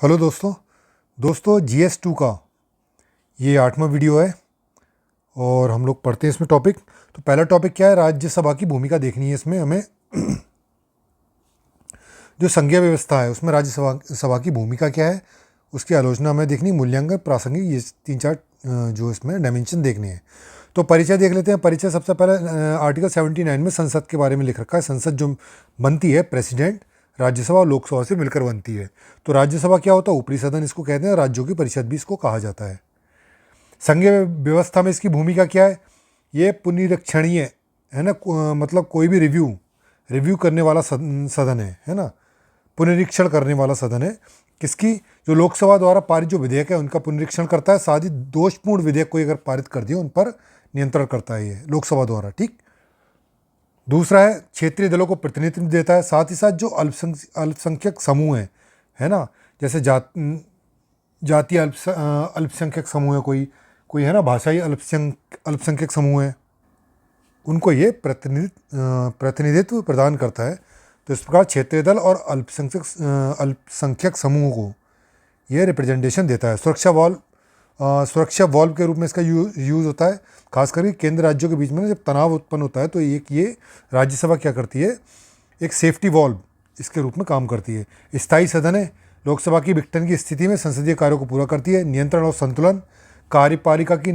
Hello दोस्तों। GS2 का ये 8वां वीडियो है और हम लोग पढ़ते हैं इसमें टॉपिक। तो पहला टॉपिक क्या है, राज्यसभा की भूमिका देखनी है। इसमें हमें जो संघीय व्यवस्था है उसमें राज्यसभा सभा की भूमिका क्या है, उसकी आलोचना हमें देखनी, मूल्यांकन, प्रासंगिक, ये 3-4 जो इसमें डायमेंशन देखने हैं। तो परिचय देख लेते हैं। परिचय सबसे पहले आर्टिकल 79 में संसद के बारे में लिख रखा है। संसद जो बनती है प्रेसिडेंट, राज्यसभा और लोकसभा से मिलकर बनती है। तो राज्यसभा क्या होता है, ऊपरी सदन इसको कहते हैं, राज्यों की परिषद भी इसको कहा जाता है। संघीय व्यवस्था में इसकी भूमिका क्या है, ये पुनरीक्षणीय है ना, मतलब कोई भी रिव्यू करने वाला सदन है ना, पुनरीक्षण करने वाला सदन है। किसकी? जो लोकसभा द्वारा पारित जो विधेयक है उनका पुनरीक्षण करता है। साथ ही दोषपूर्ण विधेयक कोई अगर पारित कर दिए उन पर नियंत्रण करता है ये लोकसभा द्वारा। ठीक। दूसरा है क्षेत्रीय दलों को प्रतिनिधित्व देता है। साथ ही साथ जो अल्पसंख्यक समूह है ना, जैसे जातीय अल्पसंख्यक समूह है, कोई कोई है ना, भाषाई अल्पसंख्यक समूह है, उनको ये प्रतिनिधित्व प्रदान करता है। तो इस प्रकार क्षेत्रीय दल और अल्पसंख्यक समूहों को ये रिप्रेजेंटेशन देता है। सुरक्षा वॉल्व के रूप में इसका यूज़ होता है, खास करके केंद्र राज्यों के बीच में जब तनाव उत्पन्न होता है तो ये राज्यसभा क्या करती है, एक सेफ्टी वॉल्व इसके रूप में काम करती है। स्थायी सदन है, लोकसभा की विघटन की स्थिति में संसदीय कार्यों को पूरा करती है। नियंत्रण और संतुलन, कार्यपालिका की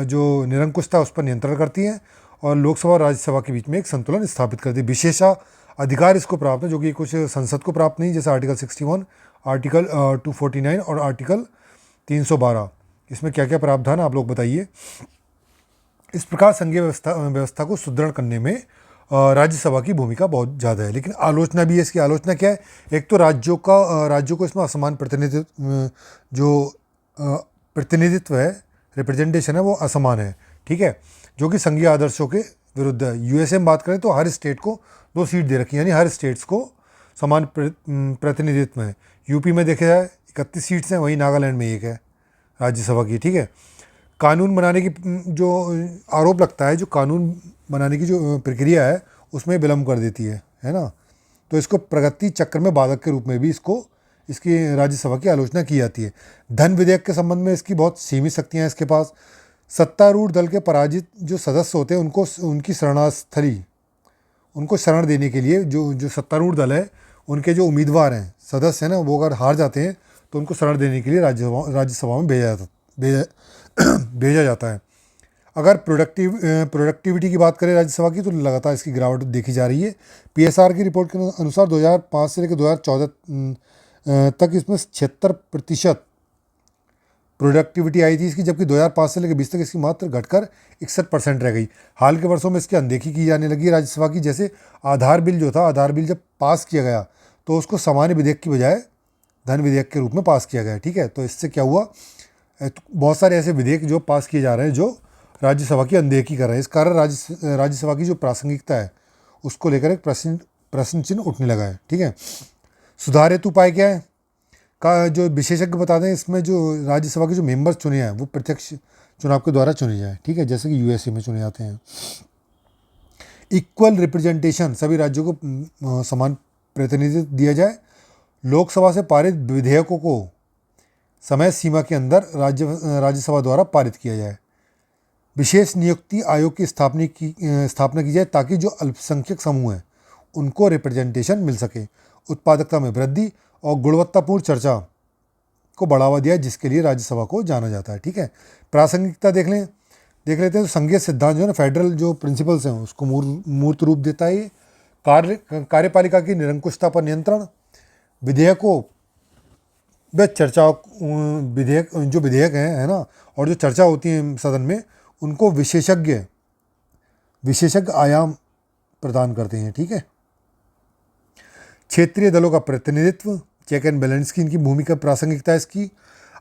जो निरंकुशता उस पर नियंत्रण करती है और लोकसभा और राज्यसभा के बीच में एक संतुलन स्थापित करती है। विशेषा अधिकार इसको प्राप्त है जो कि कुछ संसद को प्राप्त नहीं, जैसे आर्टिकल 61, आर्टिकल 249 और आर्टिकल 312। इसमें क्या क्या प्रावधान आप लोग बताइए। इस प्रकार संघीय व्यवस्था को सुदृढ़ करने में राज्यसभा की भूमिका बहुत ज़्यादा है। लेकिन आलोचना भी है। इसकी आलोचना क्या है, एक तो राज्यों को इसमें असमान प्रतिनिधित्व है, रिप्रेजेंटेशन है, वो असमान है। ठीक है, जो कि संघीय आदर्शों के विरुद्ध है। यूएसए में बात करें तो हर स्टेट को 2 सीट दे रखी है, यानी हर स्टेट्स को समान प्रतिनिधित्व है। यूपी में देखा जाए 31 सीट्स हैं, वहीं नागालैंड में 1 है राज्यसभा की। ठीक है, कानून बनाने की जो आरोप लगता है, जो कानून बनाने की जो प्रक्रिया है उसमें विलम्ब कर देती है ना, तो इसको प्रगति चक्र में बाधक के रूप में भी इसकी राज्यसभा की आलोचना की जाती है। धन विधेयक के संबंध में इसकी बहुत सीमित शक्तियाँ हैं इसके पास। सत्तारूढ़ दल के पराजित जो सदस्य होते हैं उनको उनकी शरणास्थली, उनको शरण देने के लिए जो जो सत्तारूढ़ दल है उनके जो उम्मीदवार हैं, सदस्य हैं ना, वो अगर हार जाते हैं तो उनको शरण देने के लिए राज्यसभा में भेजा जाता है। अगर प्रोडक्टिविटी की बात करें राज्यसभा की, तो लगातार इसकी गिरावट देखी जा रही है। पीएसआर की रिपोर्ट के अनुसार 2005 से लेकर 2014 तक इसमें 76% प्रोडक्टिविटी आई थी इसकी, जबकि 2005 से लेकर 20 तक इसकी मात्र घटकर 61% रह गई। हाल के वर्षों में इसकी अनदेखी की जाने लगी राज्यसभा की। जैसे आधार बिल जो था, आधार बिल जब पास किया गया तो उसको सामान्य विधेयक की बजाय धन विधेयक के रूप में पास किया गया। ठीक है, तो इससे क्या हुआ, तो बहुत सारे ऐसे विधेयक जो पास किए जा रहे हैं जो राज्यसभा की अनदेखी कर रहे हैं। इस कारण राज्यसभा की जो प्रासंगिकता है उसको लेकर एक प्रश्न चिन्ह उठने लगा है। ठीक है, सुधार हेतु उपाय क्या है का जो विशेषज्ञ बताते हैं, इसमें जो राज्यसभा के जो मेंबर्स चुने हैं वो प्रत्यक्ष चुनाव के द्वारा चुने जाए। ठीक है, जैसे कि यूएसए में चुने जाते हैं। इक्वल रिप्रेजेंटेशन, सभी राज्यों को समान प्रतिनिधित्व दिया जाए। लोकसभा से पारित विधेयकों को समय सीमा के अंदर राज्यसभा द्वारा पारित किया जाए। विशेष नियुक्ति आयोग की स्थापना की जाए ताकि जो अल्पसंख्यक समूह हैं उनको रिप्रेजेंटेशन मिल सके। उत्पादकता में वृद्धि और गुणवत्तापूर्ण चर्चा को बढ़ावा दिया, जिसके लिए राज्यसभा को जाना जाता है। ठीक है, प्रासंगिकता देख लेते हैं। तो संघीय सिद्धांत जो है ना, फेडरल जो प्रिंसिपल्स हैं उसको मूर्त रूप देता है। ये कार्यपालिका की निरंकुशता पर नियंत्रण, विधेयकों व चर्चाओं, जो विधेयक हैं है ना, और जो चर्चा होती है सदन में, उनको विशेषज्ञ आयाम प्रदान करते हैं। ठीक है, क्षेत्रीय दलों का प्रतिनिधित्व, चेक एंड बैलेंस की इनकी भूमिका, प्रासंगिकता इसकी।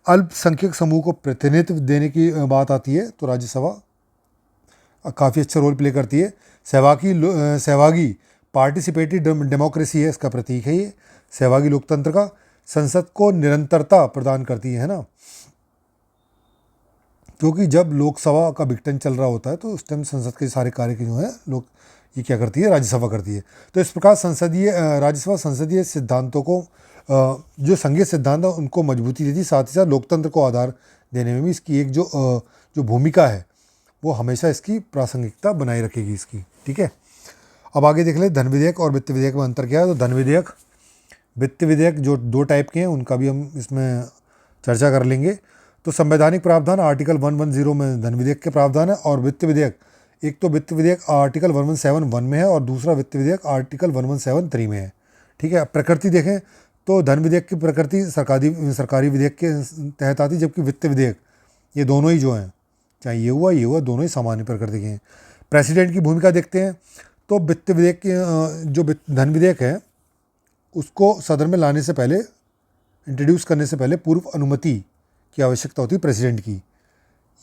अल्पसंख्यक समूह को प्रतिनिधित्व देने की बात आती है तो राज्यसभा काफ़ी अच्छा रोल प्ले करती है। सहभागी पार्टिसिपेटिव डेमोक्रेसी है इसका प्रतीक है ये, सहभागी लोकतंत्र का। संसद को निरंतरता प्रदान करती है ना, क्योंकि जब लोकसभा का विघटन चल रहा होता है तो उस टाइम संसद के सारे कार्य जो है ये क्या करती है, राज्यसभा करती है। तो इस प्रकार राज्यसभा संसदीय सिद्धांतों को जो संघीय सिद्धांत है उनको मजबूती देती, साथ ही साथ लोकतंत्र को आधार देने में भी इसकी एक जो भूमिका है वो हमेशा इसकी प्रासंगिकता बनाए रखेगी इसकी। ठीक है, अब आगे देख ले धन विधेयक और वित्त विधेयक में अंतर क्या है। तो धन विधेयक, वित्त विधेयक जो 2 टाइप के हैं उनका भी हम इसमें चर्चा कर लेंगे। तो संवैधानिक प्रावधान आर्टिकल 110 में धन विधेयक के प्रावधान है, और वित्त विधेयक, एक तो वित्त विधेयक आर्टिकल 1171 में है और दूसरा वित्त विधेयक आर्टिकल 1173 में है। ठीक है, प्रकृति देखें तो धन विधेयक की प्रकृति सरकारी विधेयक के तहत आती है, जबकि वित्त विधेयक ये दोनों ही जो हैं, चाहे ये हुआ दोनों ही सामान्य प्रकृति के हैं। प्रेसिडेंट की भूमिका देखते हैं तो वित्त विधेयक के जो धन विधेयक है उसको सदन में लाने से पहले, इंट्रोड्यूस करने से पहले पूर्व अनुमति की आवश्यकता होती है प्रेसिडेंट की।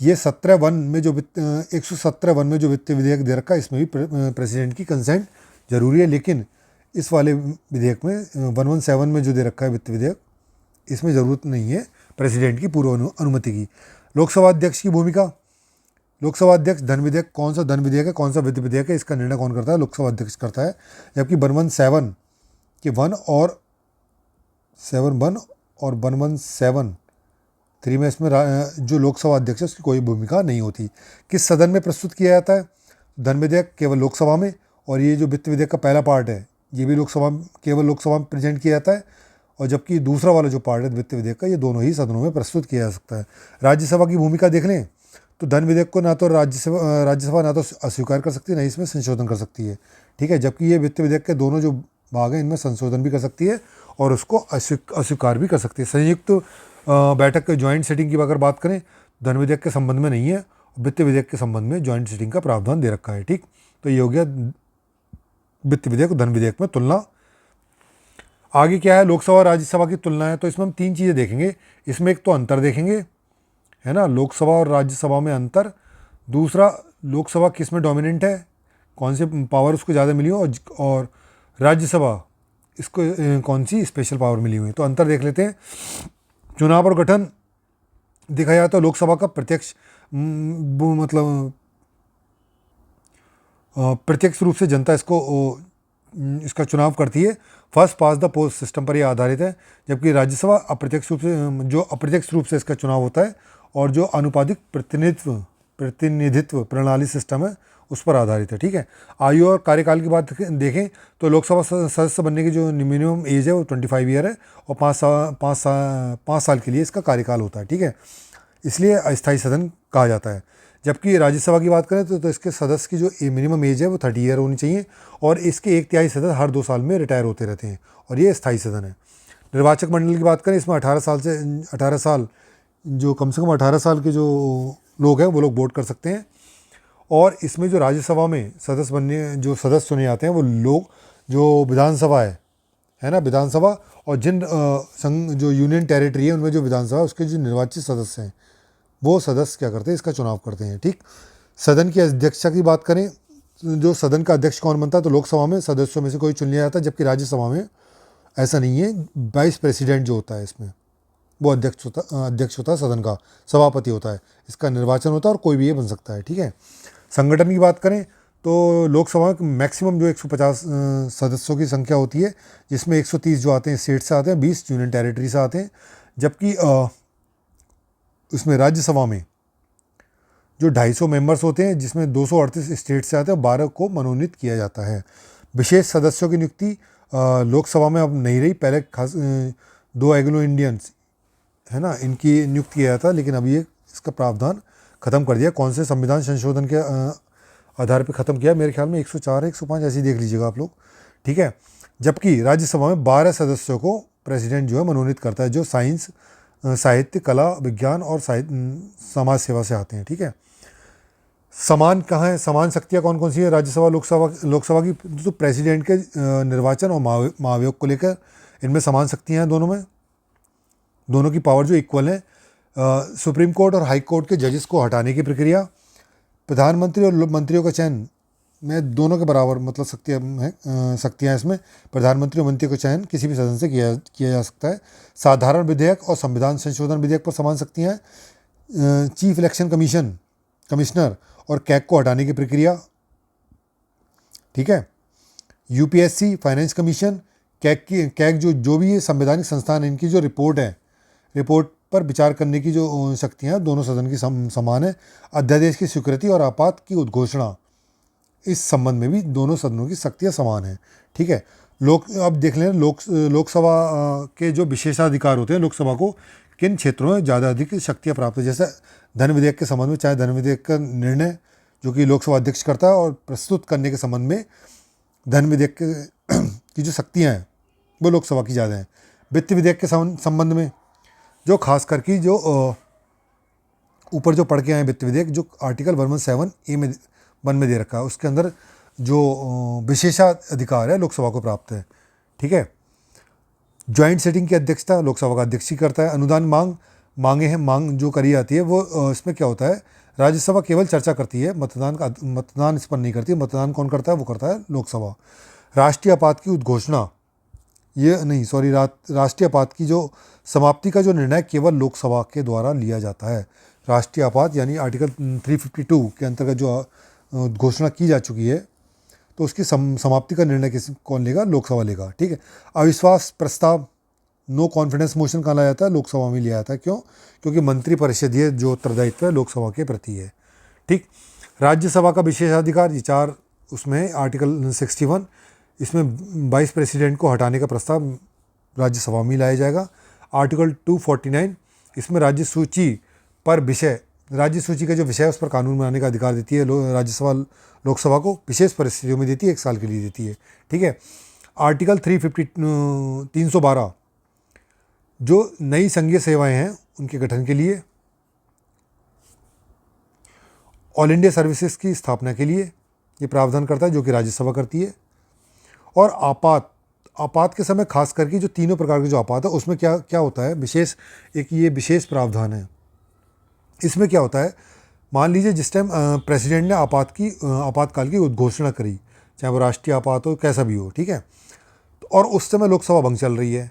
ये 17(1) में जो 117(1) में जो वित्त विधेयक दे रखा है इसमें भी प्रेसिडेंट की कंसेंट जरूरी है, लेकिन इस वाले विधेयक में 117 में जो दे रखा है वित्त विधेयक, इसमें ज़रूरत नहीं है प्रेसिडेंट की पूर्व अनुमति की। लोकसभा अध्यक्ष की भूमिका, लोकसभा अध्यक्ष, धन विधेयक कौन सा धन विधेयक है, कौन सा वित्त विधेयक है, इसका निर्णय कौन करता है, लोकसभा अध्यक्ष करता है। जबकि 117 के 1 और 7(1) और 117(3) में इसमें जो लोकसभा अध्यक्ष है उसकी कोई भूमिका नहीं होती। किस सदन में प्रस्तुत किया जाता है, धन विधेयक केवल लोकसभा में, और ये जो वित्त विधेयक का पहला पार्ट है ये भी केवल लोकसभा में प्रेजेंट किया जाता है, और जबकि दूसरा वाला जो पार्ट है वित्त विधेयक का ये दोनों ही सदनों में प्रस्तुत किया जा सकता है। राज्यसभा की भूमिका देख लें तो धन विधेयक को ना तो राज्यसभा ना तो अस्वीकार कर सकती है, ना इसमें संशोधन कर सकती है। ठीक है, जबकि ये वित्त विधेयक के दोनों जो भाग हैं इनमें संशोधन भी कर सकती है और उसको अस्वीकार भी कर सकती है। संयुक्त बैठक, ज्वाइंट सिटिंग की अगर बात करें, धन विधेयक के संबंध में नहीं है, वित्त विधेयक के संबंध में ज्वाइंट सिटिंग का प्रावधान दे रखा है। ठीक, तो ये हो गया वित्त विधेयक और धन विधेयक में तुलना। आगे क्या है, लोकसभा और राज्यसभा की तुलना है। तो इसमें हम 3 चीज़ें देखेंगे। इसमें एक तो अंतर देखेंगे, है ना, लोकसभा और राज्यसभा में अंतर। दूसरा, लोकसभा किस में डोमिनेंट है, कौन से पावर उसको ज़्यादा मिली हो, और राज्यसभा इसको कौन सी स्पेशल पावर मिली हुई है। तो अंतर देख लेते हैं। चुनाव और गठन देखा जाए तो लोकसभा का प्रत्यक्ष मतलब प्रत्यक्ष रूप से जनता इसका चुनाव करती है, first pass the post system पर यह आधारित है। जबकि राज्यसभा अप्रत्यक्ष रूप से इसका चुनाव होता है और जो आनुपातिक प्रतिनिधित्व प्रणाली सिस्टम है उस पर आधारित है। ठीक है, आयु और कार्यकाल की बात देखें तो लोकसभा सदस्य बनने की जो मिनिमम एज है वो 25 ईयर है, और 5 साल के लिए इसका कार्यकाल होता है। ठीक है, इसलिए अस्थायी सदन कहा जाता है। जबकि राज्यसभा की बात करें तो इसके सदस्य की जो मिनिमम एज है वो 30 ईयर होनी चाहिए, और इसके 1/3 सदस्य हर 2 साल में रिटायर होते रहते हैं, और ये स्थायी सदन है। निर्वाचक मंडल की बात करें, इसमें 18 साल जो कम से कम 18 साल के जो लोग हैं वो लोग वोट कर सकते हैं। और इसमें जो राज्यसभा में जो सदस्य चुने जाते हैं वो लोग जो विधानसभा है ना, विधानसभा, और जिन जो यूनियन टेरिटरी है उनमें जो विधानसभा है उसके जो निर्वाचित सदस्य हैं वो सदस्य क्या करते हैं, इसका चुनाव करते हैं। ठीक, सदन की अध्यक्षता की बात करें, जो सदन का अध्यक्ष कौन बनता है, तो लोकसभा में सदस्यों में से कोई चुन लिया जाता है, जबकि राज्यसभा में ऐसा नहीं है। वाइस प्रेसिडेंट जो होता है इसमें वो अध्यक्ष होता है सदन का, सभापति होता है, इसका निर्वाचन होता है और कोई भी ये बन सकता है। ठीक है, संगठन की बात करें तो लोकसभा में मैक्सिमम जो 150 सदस्यों की संख्या होती है, जिसमें 130 जो आते हैं स्टेट से आते हैं, 20 यूनियन टेरिटरी से आते हैं। जबकि उसमें राज्यसभा में जो 250 मेंबर्स होते हैं, जिसमें 238 स्टेट से आते हैं, 12 को मनोनीत किया जाता है। विशेष सदस्यों की नियुक्ति लोकसभा में अब नहीं रही, पहले खास 2 एंग्लो इंडियंस है ना, इनकी नियुक्ति किया जाता, लेकिन अब ये इसका प्रावधान ख़त्म कर दिया। कौन से संविधान संशोधन के आधार पर ख़त्म किया, मेरे ख्याल में 104 105 ऐसे ही देख लीजिएगा आप लोग। ठीक है, जबकि राज्यसभा में 12 सदस्यों को प्रेसिडेंट जो है मनोनीत करता है, जो साइंस, साहित्य, कला, विज्ञान और समाज सेवा से आते हैं। ठीक है, समान कहाँ है, समान शक्तियाँ कौन कौन सी है राज्यसभा लोकसभा की, तो प्रेसिडेंट के निर्वाचन और महाभियोग को लेकर इनमें समान शक्तियाँ हैं दोनों में, दोनों की पावर जो इक्वल है। सुप्रीम कोर्ट और हाई कोर्ट के जजेस को हटाने की प्रक्रिया, प्रधानमंत्री और मंत्रियों का चयन में दोनों के बराबर मतलब शक्तियाँ इसमें, प्रधानमंत्री और मंत्रियों का चयन किसी भी सदन से किया जा सकता है। साधारण विधेयक और संविधान संशोधन विधेयक पर समान शक्तियाँ हैं। चीफ इलेक्शन कमिश्नर और कैग को हटाने की प्रक्रिया। ठीक है, यूपीएससी, फाइनेंस कमीशन, कैग जो भी ये संवैधानिक संस्थान है, इनकी जो रिपोर्ट है, रिपोर्ट पर विचार करने की जो शक्तियाँ दोनों सदन की समान है। अध्यादेश की स्वीकृति और आपात की उद्घोषणा, इस संबंध में भी दोनों सदनों की शक्तियाँ समान हैं। ठीक है। अब देख लें लोकसभा के जो विशेषाधिकार होते हैं, लोकसभा को किन क्षेत्रों में ज़्यादा अधिक शक्तियाँ प्राप्त है। जैसे धन विधेयक के संबंध में, चाहे धन विधेयक का निर्णय जो कि लोकसभा अध्यक्ष करता है, और प्रस्तुत करने के संबंध में धन विधेयक की जो शक्तियाँ हैं वो लोकसभा की ज़्यादा हैं। वित्त विधेयक के संबंध में जो खास करके जो ऊपर जो पढ़ के आए वित्त विधेयक, जो आर्टिकल 117A में 1 में दे रखा है, उसके अंदर जो विशेषाधिकार है लोकसभा को प्राप्त है। ठीक है। ज्वाइंट सेटिंग की अध्यक्षता लोकसभा का अध्यक्ष ही करता है। अनुदान मांग जो करी जाती है वो इसमें क्या होता है, राज्यसभा केवल चर्चा करती है, मतदान इस पर नहीं करती। मतदान कौन करता है, वो करता है लोकसभा। राष्ट्रीय आपात की उद्घोषणा, राष्ट्रीय आपात की जो समाप्ति का जो निर्णय केवल लोकसभा के द्वारा लिया जाता है। राष्ट्रीय आपात यानी आर्टिकल 352 के अंतर्गत जो घोषणा की जा चुकी है, तो उसकी समाप्ति का निर्णय कौन लेगा, लोकसभा लेगा। ठीक है। अविश्वास प्रस्ताव, नो कॉन्फिडेंस मोशन कहाँ लाया जाता है, लोकसभा में लिया जाता है। क्यों? क्योंकि मंत्रिपरिषदीय जो उत्तरदायित्व है लोकसभा के प्रति है। ठीक। राज्यसभा का विशेषाधिकार, ये 4 उसमें आर्टिकल 61, इसमें वाइस प्रेसिडेंट को हटाने का प्रस्ताव राज्यसभा में लाया जाएगा। आर्टिकल 249, इसमें राज्य सूची का जो विषय है उस पर कानून बनाने का अधिकार देती है राज्यसभा लोकसभा को, विशेष परिस्थितियों में देती है, 1 साल के लिए देती है। ठीक है। आर्टिकल 312 जो नई संघीय सेवाएं हैं उनके गठन के लिए, ऑल इंडिया सर्विसेज की स्थापना के लिए ये प्रावधान करता है, जो कि राज्यसभा करती है। और आपात के समय खास करके जो तीनों प्रकार के जो आपात है उसमें क्या होता है, ये विशेष प्रावधान है। इसमें क्या होता है, मान लीजिए जिस टाइम प्रेसिडेंट ने आपातकाल की उद्घोषणा करी, चाहे वो राष्ट्रीय आपात हो, कैसा भी हो, ठीक है, और उस समय लोकसभा भंग चल रही है,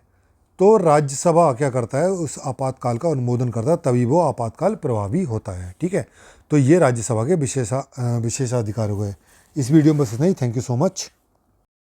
तो राज्यसभा क्या करता है, उस आपातकाल का अनुमोदन करता है, तभी वो आपातकाल प्रभावी होता है। ठीक है। तो ये राज्यसभा के विशेषाधिकार हो गए। इस वीडियो में बस इतना ही। Thank you so much.